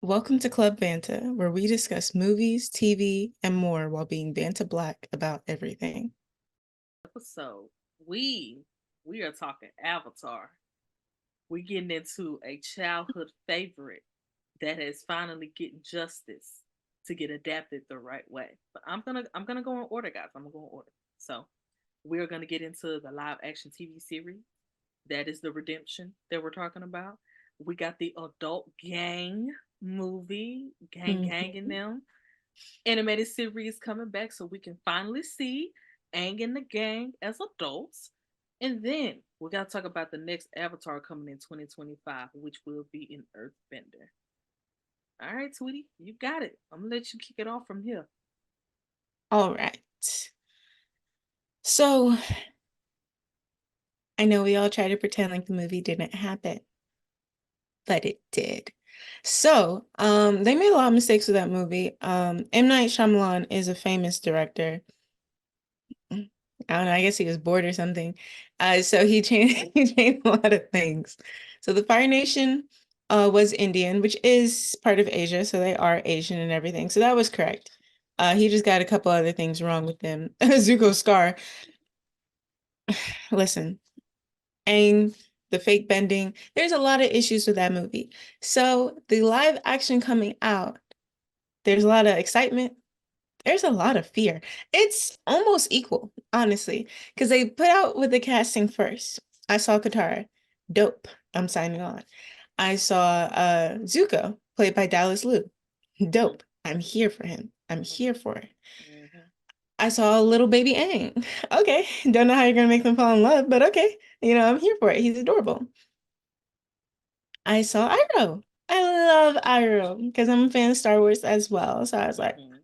Welcome to Club Vanta, where we discuss movies, TV, and more while being Vanta Black about everything. Episode, we we are talking Avatar. We're getting into a childhood favorite that has finally getting justice to get adapted the right way. But I'm gonna go in order, guys. I'm gonna go in order. So we're gonna get into the live action TV series. That is the redemption that we're talking about. We got the adult gang movie, gang in Mhm. them animated series coming back so we can finally see Aang and the gang as adults. And then we got to talk about the next Avatar coming in 2025, which will be in Earthbender. All right, sweetie, you got it. I'm going to let you kick it off from here. All right. So I know we all try to pretend like the movie didn't happen, but it did. So they made a lot of mistakes with that movie. M. Night Shyamalan is a famous director. I don't know, I guess he was bored or something. So he changed he changed a lot of things. So the Fire Nation was Indian, which is part of Asia, so they are Asian and everything. So that was correct. He just got a couple other things wrong with them. Zuko Scar, listen, Aang, the fake bending, there's a lot of issues with that movie. So the live action coming out, there's a lot of excitement. There's a lot of fear. It's almost equal, honestly, because they put out with the casting first. I saw Katara. Dope. I'm signing on. I saw Zuko, played by Dallas Liu. Dope. I'm here for him. I'm here for it. Mm-hmm. I saw a little baby Aang. Okay. Don't know how you're gonna make them fall in love, but okay. I'm here for it. He's adorable. I saw Iroh. I love Iroh because I'm a fan of Star Wars as well. So I was like, Mm-hmm.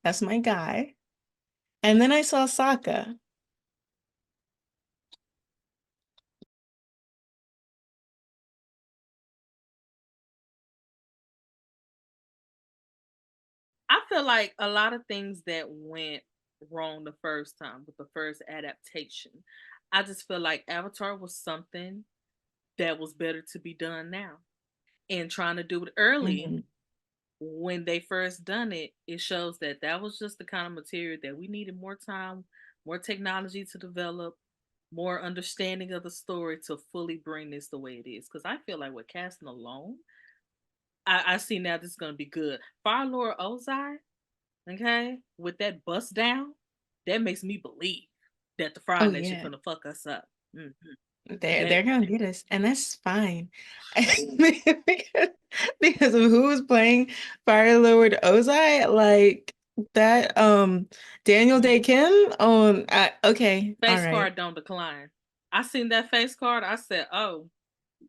that's my guy. And then I saw Sokka. I feel like a lot of things that went wrong the first time with the first adaptation. I just feel like Avatar was something that was better to be done now. And trying to do it early Mhm. when they first done it, it shows that that was just the kind of material that we needed more time, more technology to develop, more understanding of the story to fully bring this the way it is. Because I feel like with casting alone, I see now this is gonna be good. Fire Lord Ozai, okay, with that bust down, that makes me believe that the Fire Oh Nation yeah. finna fuck us up. That They're gonna get us, and that's fine. because, because of who was playing Fire Lord Ozai, like that Daniel Day mhm. Kim okay, all Face right. card don't decline. I seen that face card. I said, "Oh,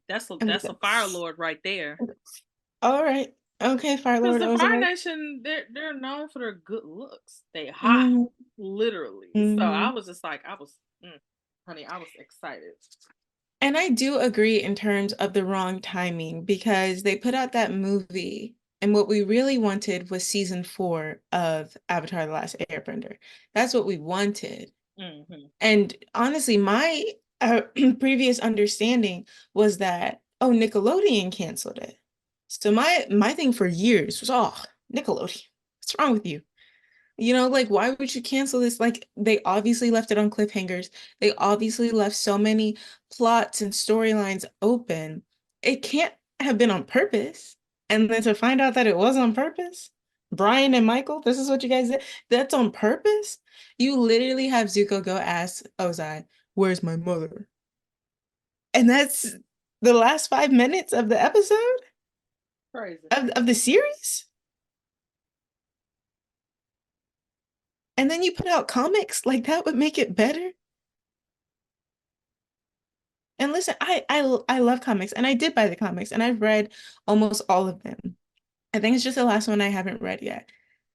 And that's a Fire Lord right there." all right. Okay, Fire Because Lord the Fire Ozai. Nation, they're known for their good looks. They hot, Hmm. literally. So I Hmm. was just like, honey, I was excited. And I do agree in terms of the wrong timing because they put out that movie, and what we really wanted was season 4 of Avatar: The Last Airbender. That's what we wanted. Hmm. And honestly, my previous understanding was that, oh, Nickelodeon canceled it. So my thing for years was, oh, Nickelodeon, what's wrong with you? Like, why would you cancel this? Like, they obviously left it on cliffhangers. They obviously left so many plots and storylines open. It can't have been on purpose. And then to find out that it was on purpose, Brian and Michael, this is what you guys did. That's on purpose. You literally have Zuko go ask Ozai, "Where's my mother?" And that's the last 5 minutes of the episode Crazy. of the series. And then you put out comics like that would make it better. And listen, I love comics, and I did buy the comics, and I've read almost all of them. I think it's just the last one I haven't read yet.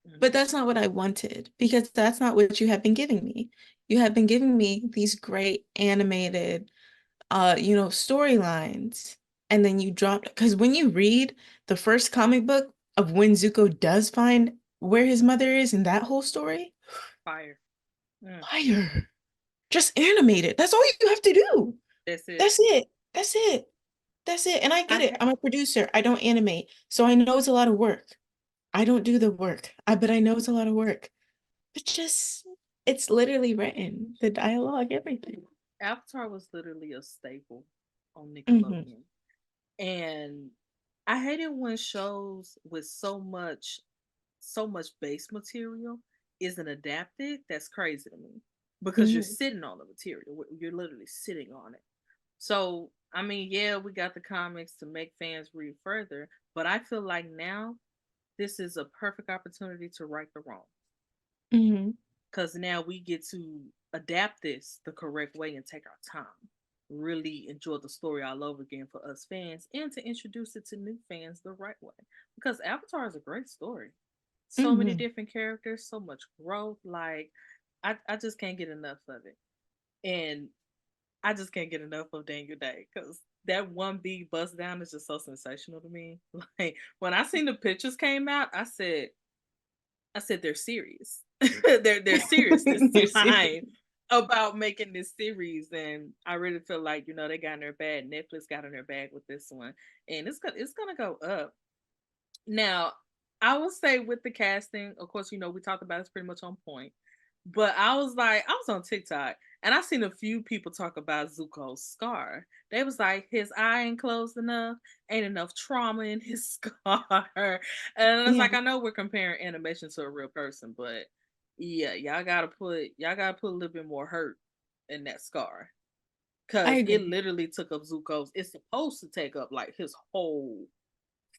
But Hmm. that's not what I wanted because that's not what you have been giving me. You have been giving me these great animated storylines, and then you dropped because when you read the first comic book of when Zuko does find where his mother is in that whole story, Fire. Mm. fire. Just animate it. That's all you have to do. That's it. That's it. That's it. That's it. And I I get it. ha- I'm a producer. I don't animate. So I know it's a lot of work. I don't do the work. But I know it's a lot of work. But just it's literally written. The dialogue, everything. Avatar was literally a staple on Hmm. Nickelodeon. And I hate it when shows with so much base material isn't adapted. That's crazy to me because you're Hmm. sitting on the material. You're literally sitting on it. So, I mean, yeah, we got the comics to make fans read further, but I feel like now this is a perfect opportunity to right the wrong Hmm. because now we get to adapt this the correct way and take our time. Really enjoy the story all over again for us fans and to introduce it to new fans the right way. Because Avatar is a great story. So many Hmm. different characters, so much growth. Like, I just can't get enough of it. And I just can't get enough of Daniel Day because that one big bust down is just so sensational to me. Like, when I seen the pictures came out, I said they're serious. they're serious this You're serious. time about making this series, and I really feel like they got in their bag. Netflix got in their bag with this one, and it's gonna go up. Now, I will say with the casting, of course, we talked about it's pretty much on point. But I was on TikTok and I seen a few people talk about Zuko's scar. They was like, his eye ain't closed enough, ain't enough trauma in his scar. And it's Yeah, like I know we're comparing animation to a real person, but yeah, y'all gotta put a little bit more hurt in that scar. I Cause it agree. literally took up Zuko's, it's supposed to take up like his whole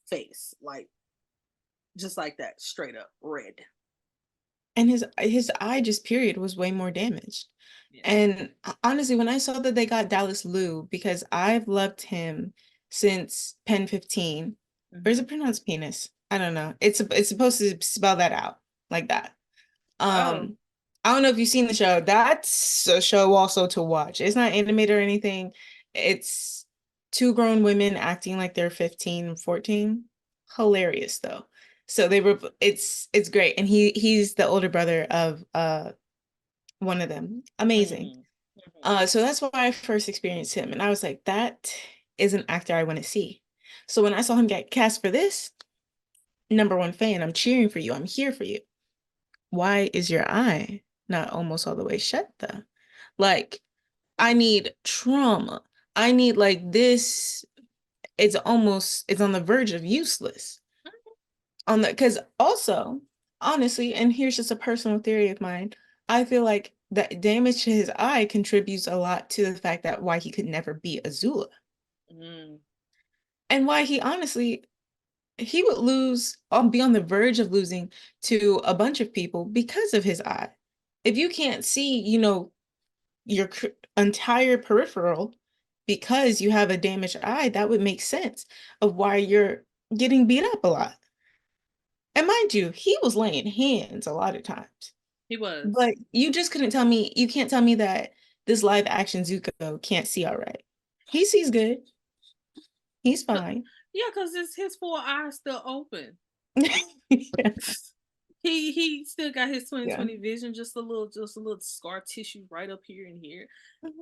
face. Like just like that, straight up red. And his eye just period was way more damaged. Yeah. And honestly, when I saw that they got Dallas Liu, because I've loved him since Pen 15, or is Hmm. it pronounced penis? I don't know. It's supposed to spell that out like that. Oh. Um, I don't know if you've seen the show. That's a show also to watch. It's not animated or anything. It's two grown women acting like they're 15 and 14. Hilarious though. So they were it's great. And he's the older brother of one of them. Amazing. Hmm. Hmm. So that's why I first experienced him. And I was like, that is an actor I want to see. So when I saw him get cast for this, number one fan, I'm cheering for you. I'm here for you. Why is your eye not almost all the way shut though? Like, I need trauma. I need like this. It's on the verge of useless. On the because also, honestly, and here's just a personal theory of mine, I feel like that damage to his eye contributes a lot to the fact that why he could never be Azula. Mm. And why he honestly he would lose, be on the verge of losing to a bunch of people because of his eye. If you can't see, your entire peripheral because you have a damaged eye, that would make sense of why you're getting beat up a lot. And mind you, he was laying hands a lot of times. He was. But you just couldn't tell me, you can't tell me that this live action Zuko can't see all right. He sees good. He's fine. Yeah, because it's his four eyes still open. Yeah. He still got his twenty Yeah. twenty vision, just a little scar tissue right up here and here.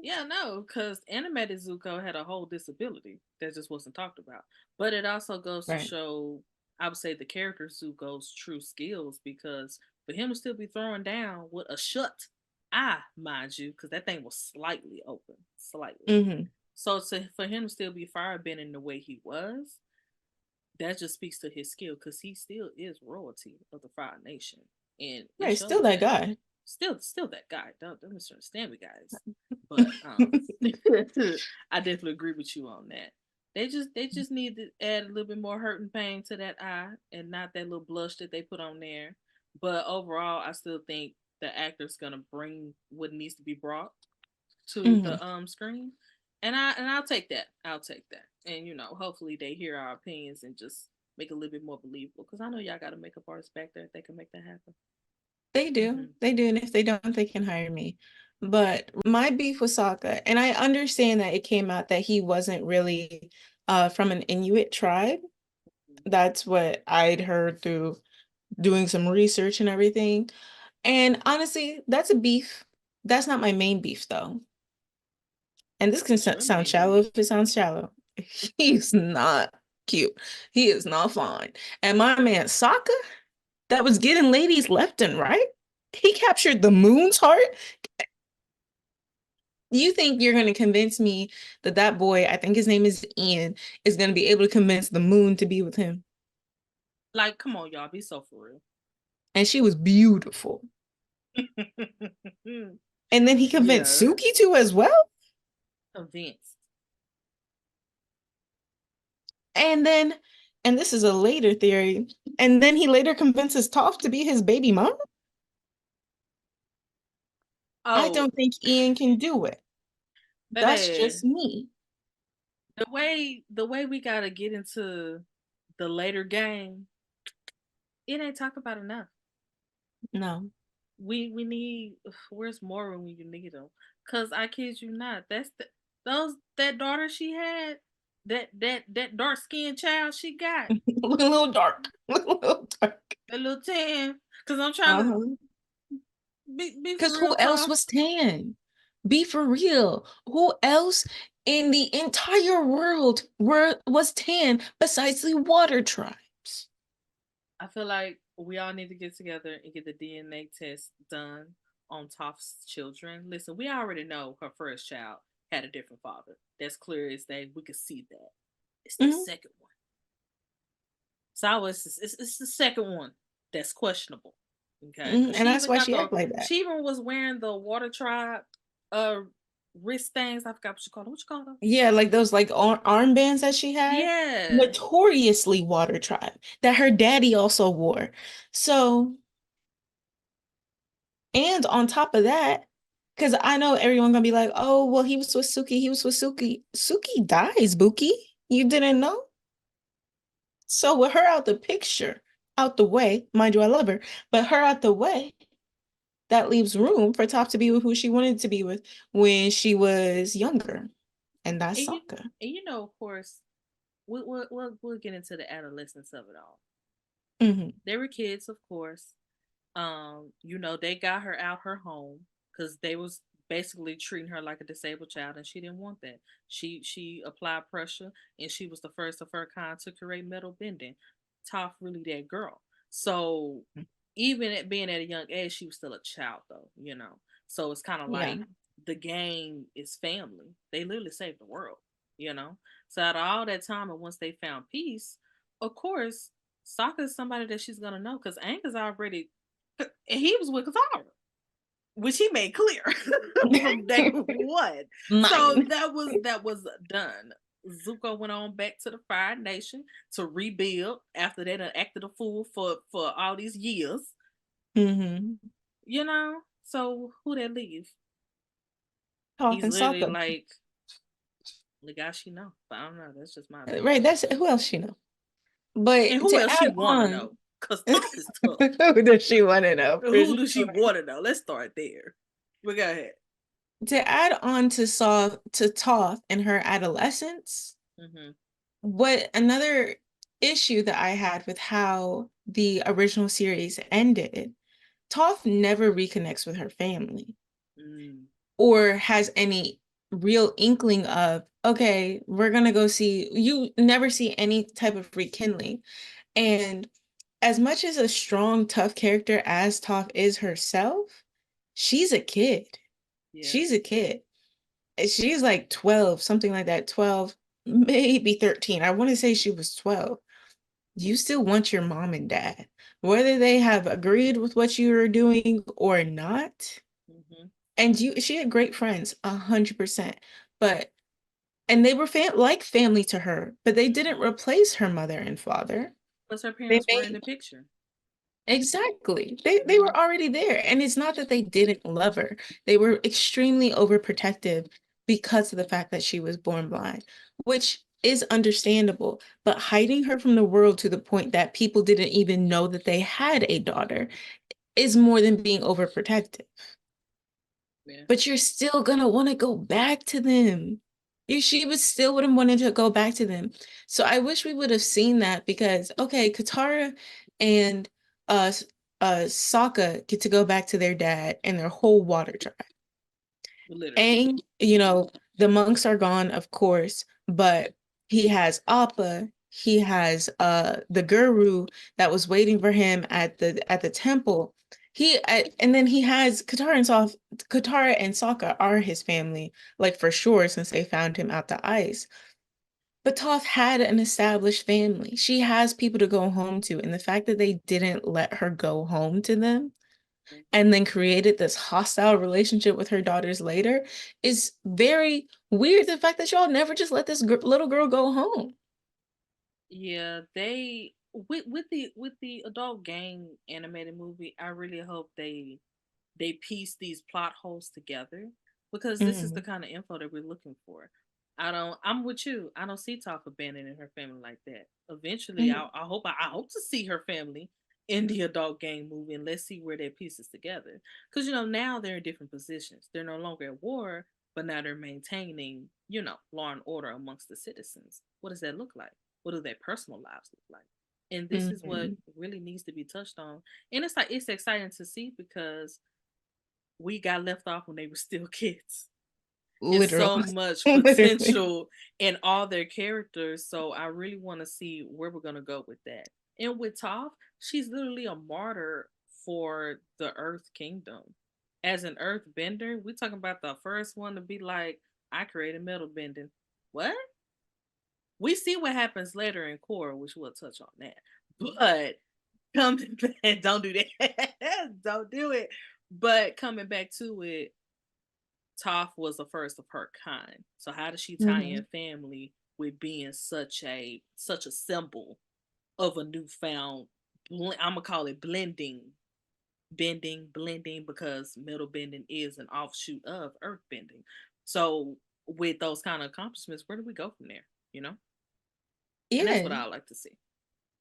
Yeah, no, because animated Zuko had a whole disability that just wasn't talked about. But it also goes to Right. show, I would say, the character Zuko's true skills because for him to still be throwing down with a shut eye, mind you, because that thing was slightly open, slightly. Hmm. So for him to still be firebending the way he was, that just speaks to his skill because he still is royalty of the Fire Nation, and it Right. Still shows that that. guy. Still that guy. Don't misunderstand me, guys. But I definitely agree with you on that. They just need to add a little bit more hurt and pain to that eye, and not that little blush that they put on there. But overall, I still think the actor's gonna bring what needs to be brought to Hmm. the screen, and I'll take that. I'll take that. And hopefully they hear our opinions and just make it a little bit more believable. Because I know y'all got a makeup artist back there that can make that happen. They do. Hmm. They do. And if they don't, they can hire me. But my beef with Sokka, and I understand that it came out that he wasn't really from an Inuit tribe. That's what I'd heard through doing some research and everything. And honestly, that's a beef. That's not my main beef though. And this can What's your sound main shallow beef? if it sounds shallow. He's not cute. He is not fine. And my man Sokka, that was getting ladies left and right, he captured the moon's heart. You think you're going to convince me that that boy, I think his name is Ian, is going to be able to convince the moon to be with him? Like, come on, y'all, be so for And she was beautiful. real. And then he convinced Yeah, Suki to as well. convinced. And then, and this is a later theory, and then he later convinces Toph to be his baby mom. I Oh, don't think Ian can do it. That's baby, just me. the way we gotta get into the later game, it ain't talked about enough. No. We need where's more when you need them? Cause I kid you not, those that daughter she had, that dark skinned child she got, A little dark. A little dark. that little tan. Cause I'm trying to Uh-huh. be for Because real who else tough. was tan? Be for real. Who else in the entire world was tan besides the water tribes? I feel like we all need to get together and get the DNA test done on Toph's children. Listen, we already know her first child had a different father. That's clear as day. We could see that. It's the Mhm, second one. So it's the second one that's questionable. Okay, mhm. because And she that's even why got she the act like that. she even was wearing the water tribe uh wrist things. I forgot what you call them. What you call them? Yeah, like those like armbands that she had, Yeah. notoriously water tribe, that her daddy also wore. So, and on top of that, because I know everyone gonna be like, oh, well, he was with Suki, he was with Suki. Suki dies, Buki. You didn't know? So with her out the picture, out the way, mind you, I love her, but her out the way, that leaves room for Top to be with who she wanted to be with when she was younger, and that's And Sokka. of course, we'll get into the adolescence of it all. Hmm. They were kids, of course. They got her out her home because they was basically treating her like a disabled child, and she didn't want that. She applied pressure, and she was the first of her kind to create metal bending. Toph really that girl. So even at being at a young age, she was still a child, though. So it's kind of Yeah. like the game is family. They literally saved the world. You know. So out of all that time, and once they found peace, of course, Sokka is somebody that she's gonna know because Aang is already, and he was with Katara, which he made clear from day one. So Mine. that was done. Zuko went on back to the Fire Nation to rebuild after they done acted a fool for all these years. Hmm. So who that leave? Toph He's and literally Sokka. like the guy she know, but I don't know. That's just my Right, opinion. that's who else she know. But And who to else she add want to on, know? Cause Toph is tough. who does she want to know for Who does she sure? want to know? Let's start there. But go ahead. To add on to Toph and her adolescence, Mm-hmm. what another issue that I had with how the original series ended, Toph never reconnects with her family Mm, or has any real inkling of, okay, we're gonna go see, you never see any type of rekindling. And as much as a strong, tough character as Toph is herself, she's a kid. yeah. She's a kid. She's like 12, something like that, 12, maybe 13. I want to say she was 12. You still want your mom and dad, whether they have agreed with what you are doing or not. Mm-hmm. And she had great friends, 100%. But and they were like family to her, but they didn't Mm-hmm. replace her mother and father. Plus, her They parents were in made the picture. exactly. They Mm-hmm. were already there. And it's not that they didn't love her. They were extremely overprotective because of the fact that she was born blind, which is understandable. But hiding her from the world to the point that people didn't even know that they had a daughter is more than being overprotective. Yeah. But you're still gonna want to go back to them. She was still would have wanted to go back to them. So I wish we would have seen that because okay, Katara and uh Sokka get to go back to their dad and their whole water tribe. Literally. Aang, the monks are gone, of course, but He has Appa. He has the guru that was waiting for him at the temple. And then he has Katara and Sokka are his family, like for sure, since they found him out the ice. But Toph had an established family. She has people to go home to, and the fact that they didn't let her go home to them and then created this hostile relationship with her daughters later is very weird. The fact that y'all never just let this little girl go home. Yeah, they with the adult gang animated movie, I really hope they piece these plot holes together because this is the Mhm. kind of info that we're looking for. I'm with you. I don't see Toph abandoning her family like that. Eventually, Mhm. I hope to see her family in the adult gang movie, and let's see where that pieces together. Because now they're in different positions. They're no longer at war, but now they're maintaining law and order amongst the citizens. What does that look like? What do their personal lives look like? And this is what Mhm. really needs to be touched on. And it's exciting to see because we got left off when they were still kids. It's Literally. so much Literally. potential in all their characters. So I really want to see where we're gonna go with that. And with Toph, she's literally a martyr for the Earth Kingdom. As an Earth bender, we're talking about the first one to be like, I created metal bending. What? We see what happens later in Korra, which we'll touch on that. But coming back, don't do that. Don't do it. But coming back to it, Toph was the first of her kind. So how does she tie in Mhm. family with being such a symbol of a newfound I'm gonna call it blending because metal bending is an offshoot of earth bending. So with those kind of accomplishments, where do we go from there? You know, and that's Yeah, what I like to see.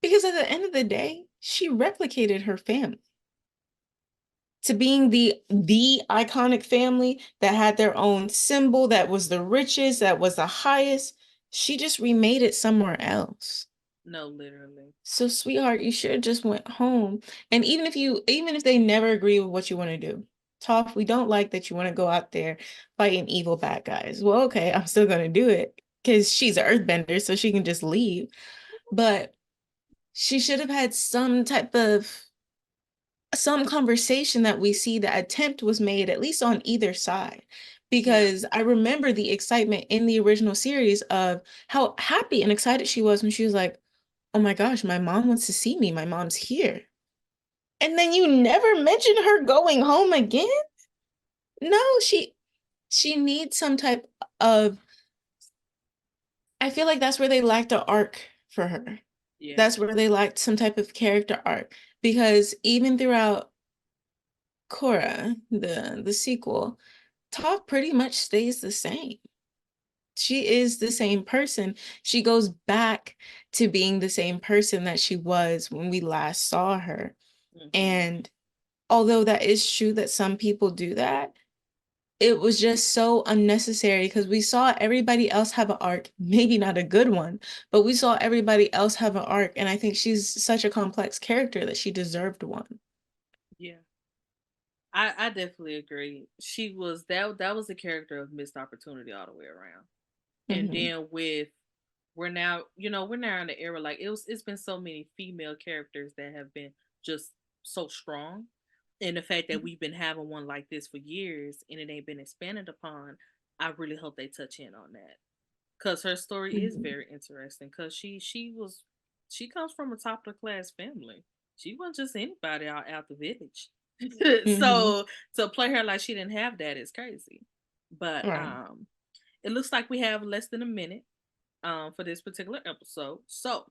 because at the end of the day, she replicated her family to being the iconic family that had their own symbol that was the richest, that was the highest. She just remade it somewhere else. No, literally. So, sweetheart, you should have just went home. And even if they never agree with what you want to do, Toph, we don't like that you want to go out there fighting evil bad guys. Well, okay, I'm still gonna do it because she's an earthbender, so she can just leave. But she should have had some conversation that we see the attempt was made at least on either side. Yeah. Because I remember the excitement in the original series of how happy and excited she was when she was like, oh my gosh, my mom wants to see me. My mom's here. And then you never mention her going home again? No, she needs some type of I feel like that's where they lacked an arc for her. Yeah. That's where they lacked some type of character arc because even throughout Korra, the sequel, Toph pretty much stays the same. She is the same person. She goes back to being the same person that she was when we last saw her. Hmm. And although that is true that some people do that, it was just so unnecessary because we saw everybody else have an arc, maybe not a good one, but we saw everybody else have an arc. And I think she's such a complex character that she deserved one. Yeah. I definitely agree. She was that was a character of missed opportunity all the way around. And Hmm. then with we're now in the era like it's been so many female characters that have been just so strong. And the fact that we've been having one like this for years and it ain't been expanded upon, I really hope they touch in on that. Cause her story is Hmm. very interesting. Cause she comes from a top of the class family. She wasn't just anybody out the village. Hmm. So to play her like she didn't have that is crazy. But Right. it looks like we have less than a minute for this particular episode. So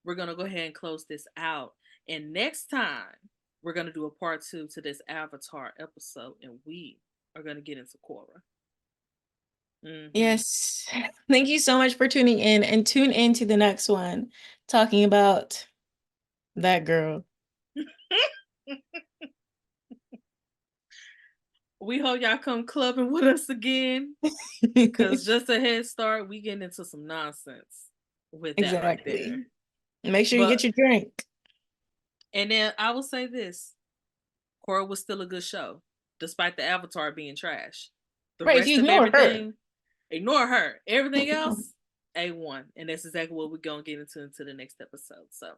we're gonna go ahead and close this out. And next time we're gonna do a part two to this Avatar episode, and we are gonna get into Korra. Mm-hmm. Yes. Thank you so much for tuning in and tune in to the next one talking about that girl. We hope y'all come clubbing with us again. Cause just a head start, we getting into some nonsense with that right there. Exactly. Make sure you But get your drink. and then I will say this: Korra was still a good show, despite the Avatar being trash. The Right, if you rest of ignore her. everything, ignore her. Everything else, A1. And that's exactly what we're going to get into the next episode. So,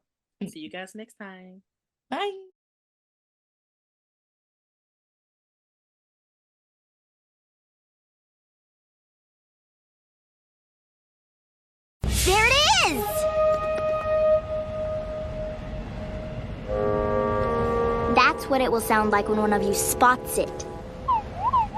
see you guys next time. Bye. There it is! That's what it will sound like when one of you spots it.